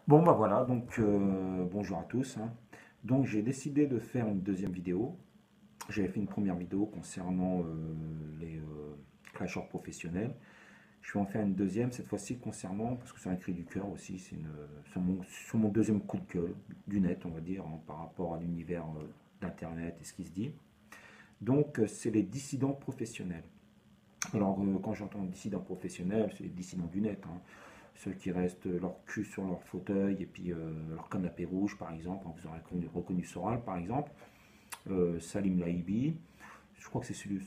Bon bah voilà, donc bonjour à tous, hein. Donc j'ai décidé de faire une deuxième vidéo. J'avais fait une première vidéo concernant les clasheurs professionnels. Je vais en faire une deuxième, cette fois-ci concernant, parce que c'est un cri du cœur aussi, sur mon deuxième coup de gueule du net, on va dire, hein, par rapport à l'univers d'Internet et ce qui se dit. Donc c'est les dissidents professionnels. Alors quand j'entends dissidents professionnels, c'est les dissidents du net, hein. Ceux qui restent leur cul sur leur fauteuil et puis leur canapé rouge, par exemple. Vous aurez reconnu Soral, par exemple. Salim Laibi. Je crois que c'est celui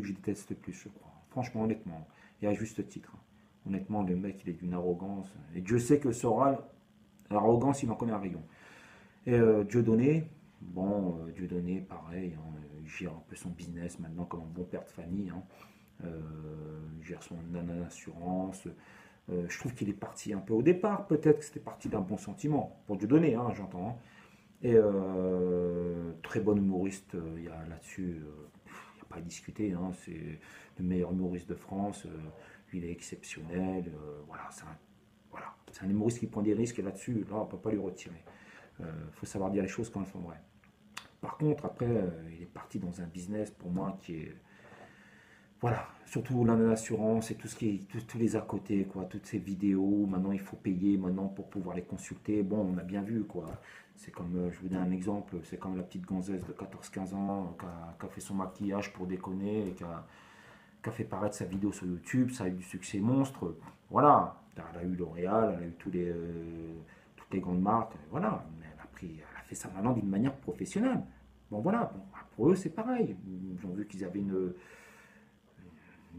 que je déteste le plus, je crois. Franchement, honnêtement. Et à juste titre. Honnêtement, le mec, il est d'une arrogance. Et Dieu sait que Soral, l'arrogance, il en connaît un rayon. Et Dieudonné, bon, Dieudonné, pareil, hein, il gère un peu son business maintenant comme un bon père de famille, hein. Il gère son assurance. Je trouve qu'il est parti un peu au départ, peut-être que c'était parti d'un bon sentiment, pour Dieu donner, hein, j'entends, hein. Et très bon humoriste, il y a là-dessus, il n'y a pas à discuter, hein, c'est le meilleur humoriste de France, il est exceptionnel, voilà, c'est un humoriste qui prend des risques, et là-dessus, là, on ne peut pas lui retirer. Il faut savoir dire les choses quand elles sont vraies. Par contre, après, il est parti dans un business, pour moi, qui est voilà, surtout l'assurance et tout ce qui est, tous les à côté, quoi, toutes ces vidéos, maintenant il faut payer maintenant pour pouvoir les consulter. Bon, on a bien vu, quoi. C'est comme, je vous donne un exemple, c'est comme la petite gonzesse de 14-15 ans qui a fait son maquillage pour déconner et qui a fait paraître sa vidéo sur YouTube, ça a eu du succès monstre. Voilà, elle a eu L'Oréal, elle a eu toutes les grandes marques, voilà. Mais elle a fait ça maintenant d'une manière professionnelle. Bon, voilà, bon, pour eux c'est pareil. Ils ont vu qu'ils avaient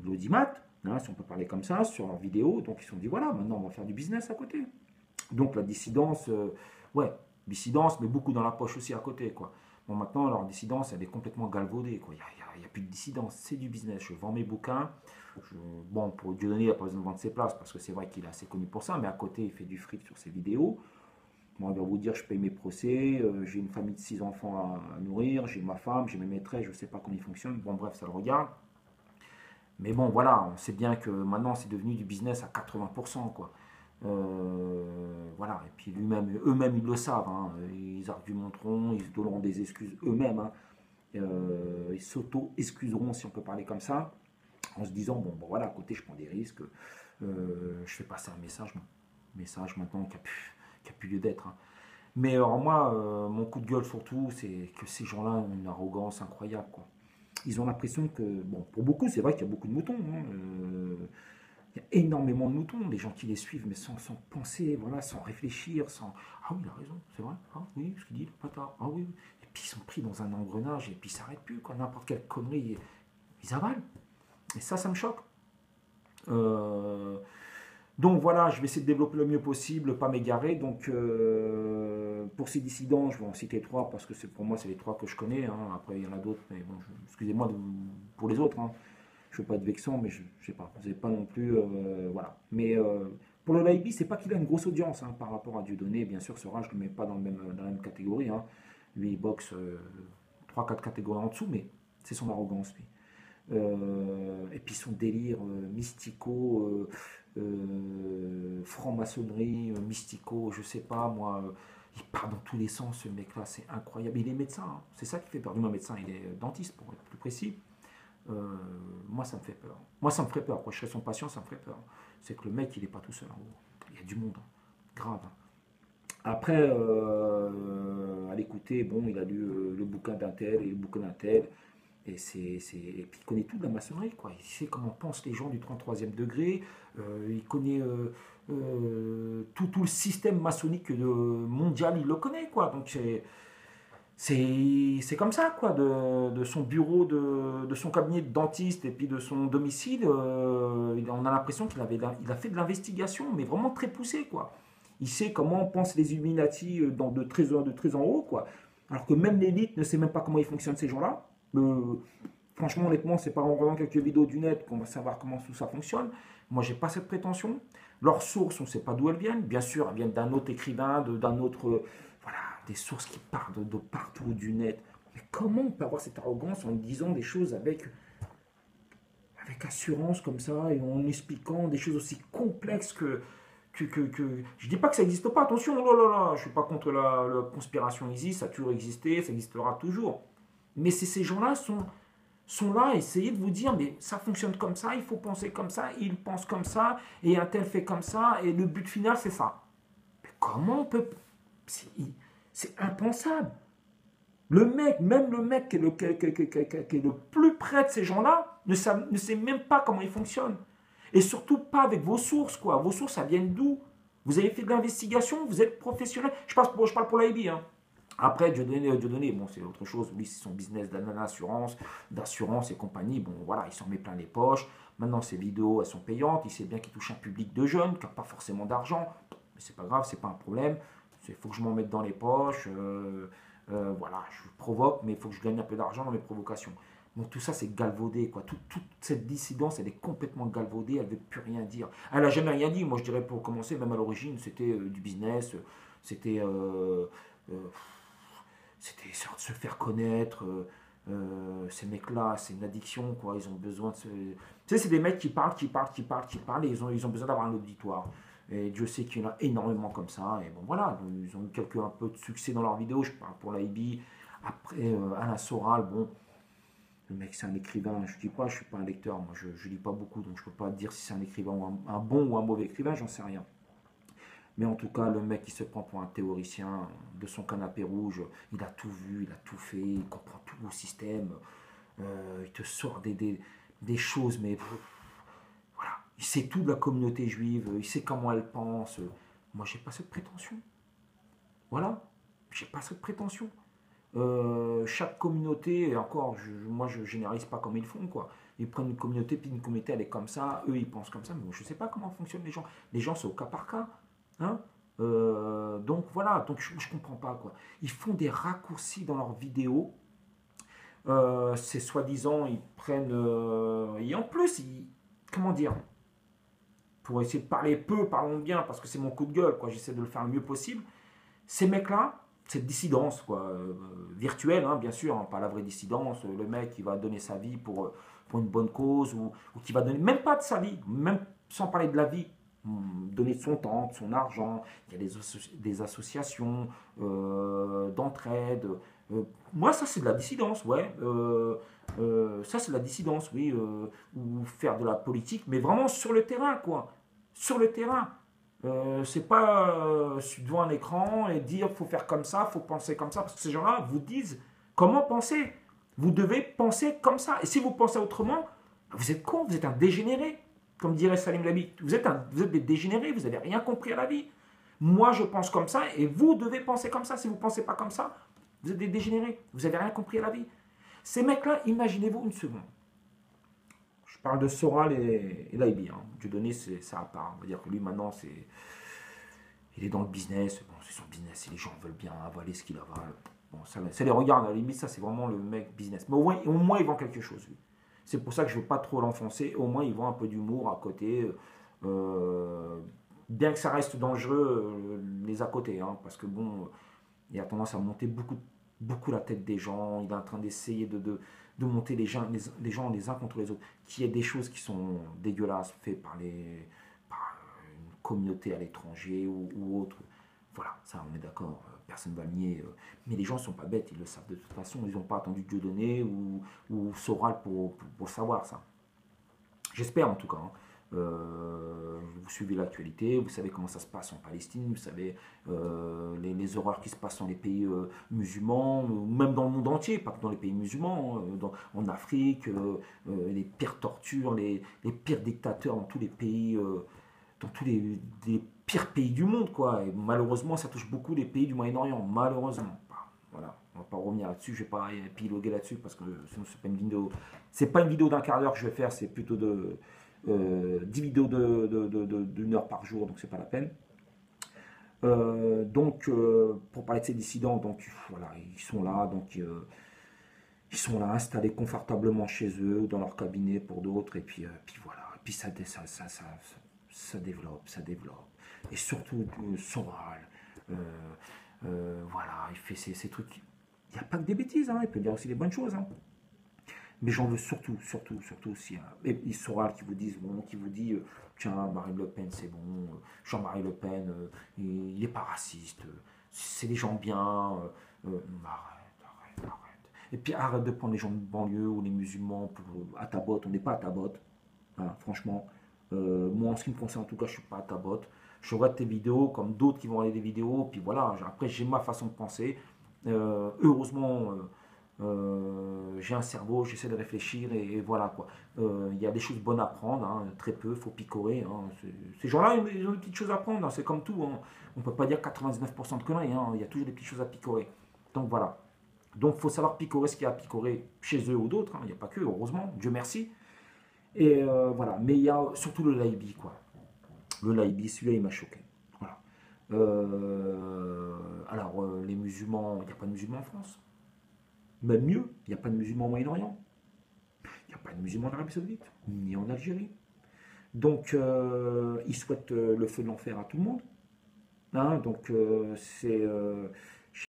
l'audimat, hein, si on peut parler comme ça, sur leurs vidéos. Donc ils se sont dit, voilà, maintenant on va faire du business à côté. Donc la dissidence, ouais, dissidence, mais beaucoup dans la poche aussi à côté, quoi. Bon, maintenant, leur dissidence, elle est complètement galvaudée, quoi. Il y a plus de dissidence, c'est du business. Je vends mes bouquins. Je- bon, pour Dieudonné, il n'a pas besoin de vendre ses places, parce que c'est vrai qu'il est assez connu pour ça, mais à côté, il fait du fric sur ses vidéos. Moi, je dois vous dire, je paye mes procès, j'ai une famille de 6 enfants à nourrir, j'ai ma femme, j'ai mes maîtresses, je ne sais pas comment ils fonctionnent. Bon, bref, ça le regarde. Mais bon, voilà, on sait bien que maintenant c'est devenu du business à 80%, quoi. Voilà, et puis eux-mêmes, ils le savent, hein. Ils argumenteront, ils se donneront des excuses eux-mêmes, hein. Ils s'auto-excuseront, si on peut parler comme ça, en se disant, bon, bon voilà, à côté, je prends des risques, je fais passer un message maintenant qui a plus lieu d'être, hein. Mais alors moi, mon coup de gueule surtout, c'est que ces gens-là ont une arrogance incroyable, quoi. Ils ont l'impression que, bon, pour beaucoup, c'est vrai qu'il y a beaucoup de moutons, hein, il y a énormément de moutons, des gens qui les suivent, mais sans penser, voilà, sans réfléchir, sans. Ah oui, il a raison, c'est vrai, ah oui, ce qu'il dit, pas tard, ah oui. Et puis ils sont pris dans un engrenage et puis ils s'arrêtent plus, quoi. N'importe quelle connerie, ils avalent. Et ça me choque. Euh, donc voilà, je vais essayer de développer le mieux possible, pas m'égarer. Donc pour ces dissidents, je vais en citer trois parce que pour moi c'est les trois que je connais, hein. Après il y en a d'autres, mais bon, excusez-moi pour les autres, hein. Je ne veux pas être vexant, mais je ne sais pas. Vous n'avez pas non plus, voilà. Mais pour le Laibi, c'est pas qu'il a une grosse audience, hein, par rapport à Dieudonné. Bien sûr, Sora, je ne le mets pas dans la même catégorie, hein. Lui, il boxe 3-4 catégories en dessous, mais c'est son arrogance, lui. Et puis son délire mystico, franc-maçonnerie, mystico, je sais pas, moi, il part dans tous les sens, ce mec-là, c'est incroyable. Il est médecin, hein. C'est ça qui fait peur. Du moins, médecin, il est dentiste, pour être plus précis. Moi, ça me fait peur. Moi, ça me ferait peur. Quand je serais son patient, ça me ferait peur. C'est que le mec, il n'est pas tout seul en haut. Il y a du monde, hein. Grave, hein. Après, à l'écouter, bon, il a lu le bouquin d'un tel et le bouquin d'un tel. Et puis il connaît tout de la maçonnerie, quoi. Il sait comment pensent les gens du 33e degré. Il connaît tout le système maçonnique mondial, il le connaît, quoi. Donc c'est comme ça, quoi, de son bureau, de son cabinet de dentiste et puis de son domicile. On a l'impression il a fait de l'investigation, mais vraiment très poussée, quoi. Il sait comment pensent les Illuminati de très en haut, quoi. Alors que même l'élite ne sait même pas comment ils fonctionnent, ces gens-là. Franchement, honnêtement, c'est pas en regardant quelques vidéos du net qu'on va savoir comment tout ça fonctionne. Moi, j'ai pas cette prétention. Leurs sources, on ne sait pas d'où elles viennent. Bien sûr, elles viennent d'un autre écrivain, d'un autre. Voilà, des sources qui partent de partout du net. Mais comment on peut avoir cette arrogance en disant des choses avec assurance comme ça et en expliquant des choses aussi complexes que Je dis pas que ça n'existe pas, attention, oh là là, je suis pas contre la conspiration, existe, ça a toujours existé, ça existera toujours. Mais ces gens-là sont là à essayer de vous dire, mais ça fonctionne comme ça, il faut penser comme ça, ils pensent comme ça, et un tel fait comme ça, et le but final, c'est ça. Mais comment on peut... C'est impensable. Le mec, même le mec qui est le plus près de ces gens-là, ne sait même pas comment ils fonctionnent. Et surtout pas avec vos sources, quoi. Vos sources, ça vient d'où? Vous avez fait de l'investigation, vous êtes professionnel. Je parle pour l'IB, hein. Après, Dieudonné, bon, c'est autre chose. Lui, c'est son business d'assurance et compagnie. Bon, voilà, il s'en met plein les poches. Maintenant, ses vidéos, elles sont payantes. Il sait bien qu'il touche un public de jeunes qui n'a pas forcément d'argent. Mais c'est pas grave, c'est pas un problème. Il faut que je m'en mette dans les poches. Voilà, je provoque, mais il faut que je gagne un peu d'argent dans mes provocations. Donc tout ça, c'est galvaudé, quoi. Toute cette dissidence, elle est complètement galvaudée, elle ne veut plus rien dire. Elle n'a jamais rien dit. Moi, je dirais, pour commencer, même à l'origine, c'était du business, c'était c'était se faire connaître. Ces mecs-là, c'est une addiction, quoi. Ils ont besoin de se... Tu sais, c'est des mecs qui parlent, et ils ont besoin d'avoir un auditoire. Et Dieu sait qu'il y en a énormément comme ça. Et bon, voilà, ils ont eu un peu de succès dans leurs vidéos. Je parle pour l'IB. Après, Alain Soral, bon, le mec, c'est un écrivain. Je dis pas, je suis pas un lecteur. Moi, je lis pas beaucoup, donc je peux pas dire si c'est un écrivain ou un bon ou un mauvais écrivain, j'en sais rien. Mais en tout cas, le mec, il se prend pour un théoricien de son canapé rouge. Il a tout vu, il a tout fait, il comprend tout le système. Il te sort des choses, mais voilà. Il sait tout de la communauté juive, il sait comment elle pense. Moi, j'ai pas cette prétention. Voilà. J'ai pas cette prétention. Chaque communauté, et encore, moi je généralise pas comme ils font, quoi. Ils prennent une communauté, puis une communauté elle est comme ça, eux ils pensent comme ça, mais moi, je sais pas comment fonctionnent les gens. Les gens c'est au cas par cas. Hein. Donc voilà, donc je comprends pas, quoi. Ils font des raccourcis dans leurs vidéos. C'est soi-disant, ils prennent. Et en plus, comment dire, pour essayer de parler peu, parlons bien, parce que c'est mon coup de gueule, quoi. J'essaie de le faire le mieux possible. Ces mecs-là, cette dissidence, quoi, virtuelle, hein, bien sûr, hein, pas la vraie dissidence, le mec qui va donner sa vie pour une bonne cause, ou qui va donner, même pas de sa vie, même sans parler de la vie, donner de son temps, de son argent. Il y a des associations d'entraide. Moi, ça, c'est de la dissidence, ouais. Ça, c'est de la dissidence, oui. Ou faire de la politique, mais vraiment sur le terrain, quoi. Sur le terrain. C'est pas devant un écran et dire faut faire comme ça, faut penser comme ça, parce que ces gens-là vous disent comment penser. Vous devez penser comme ça. Et si vous pensez autrement, vous êtes con, vous êtes un dégénéré, comme dirait Salim Labi. Vous êtes des dégénérés, vous n'avez rien compris à la vie. Moi, je pense comme ça et vous devez penser comme ça. Si vous ne pensez pas comme ça, vous êtes des dégénérés, vous n'avez rien compris à la vie. Ces mecs-là, imaginez-vous une seconde. Je parle de Soral et l'IB. Hein. Dieudonné, c'est ça à part. On va dire que lui, maintenant, il est dans le business. Bon, c'est son business. Et les gens veulent bien avaler ce qu'il avale. Bon, ça les regarde. À la limite, ça, c'est vraiment le mec business. Mais au moins il vend quelque chose, lui. C'est pour ça que je ne veux pas trop l'enfoncer. Au moins, il vend un peu d'humour à côté. Bien que ça reste dangereux, les à côté. Hein, parce que, bon, il a tendance à monter beaucoup la tête des gens. Il est en train d'essayer de monter les gens les uns contre les autres, qu'il y ait des choses qui sont dégueulasses faites par une communauté à l'étranger ou autre. Voilà, ça on est d'accord, personne ne va le nier. Mais les gens ne sont pas bêtes, ils le savent de toute façon. Ils n'ont pas attendu Dieudonné ou Soral pour savoir ça. J'espère en tout cas. Hein. Vous suivez l'actualité, vous savez comment ça se passe en Palestine, vous savez les horreurs qui se passent dans les pays musulmans, ou même dans le monde entier, pas que dans les pays musulmans, en Afrique, les pires tortures, les pires dictateurs dans tous les pays, dans tous les pires pays du monde, quoi. Et malheureusement, ça touche beaucoup les pays du Moyen-Orient, malheureusement. Voilà, on va pas revenir là-dessus, je vais pas épiloguer là-dessus parce que sinon c'est pas une vidéo. C'est pas une vidéo d'un quart d'heure que je vais faire, c'est plutôt 10 vidéos d'une heure par jour, donc c'est pas la peine. Donc, pour parler de ces dissidents, donc voilà, ils sont là, donc ils sont là, installés confortablement chez eux, dans leur cabinet pour d'autres, et puis voilà, et puis ça développe, et surtout Soral, voilà, il fait ces trucs. Il n'y a pas que des bêtises, hein, il peut dire aussi des bonnes choses. Hein. Mais j'en veux surtout, surtout s'il y a et Soral qui vous disent, bon, qui vous dit, tiens, Marine Le Pen, c'est bon, Jean-Marie Le Pen, il n'est pas raciste, c'est des gens bien, arrête. Et puis arrête de prendre les gens de banlieue ou les musulmans à ta botte, on n'est pas à ta botte, hein, franchement. Moi, en ce qui me concerne, en tout cas, je ne suis pas à ta botte. Je regarde tes vidéos comme d'autres qui vont regarder des vidéos, puis voilà, après j'ai ma façon de penser. Heureusement, j'ai un cerveau, j'essaie de réfléchir et voilà quoi. Il y a des choses bonnes à prendre, hein, très peu, il faut picorer. Hein. Ces gens-là, ils ont des petites choses à prendre, hein, c'est comme tout. Hein. On ne peut pas dire 99% de conneries, hein, il y a toujours des petites choses à picorer. Donc voilà. Donc il faut savoir picorer ce qu'il y a à picorer chez eux ou d'autres, hein. Il n'y a pas que, heureusement, Dieu merci. Et voilà, mais il y a surtout le Laibi, quoi. Le Laibi, celui-là, il m'a choqué. Voilà. Alors, les musulmans, il n'y a pas de musulmans en France. Même mieux, il n'y a pas de musulmans au Moyen-Orient. Il n'y a pas de musulmans en Arabie Saoudite, ni en Algérie. Donc, ils souhaitent le feu de l'enfer à tout le monde. Hein, donc, c'est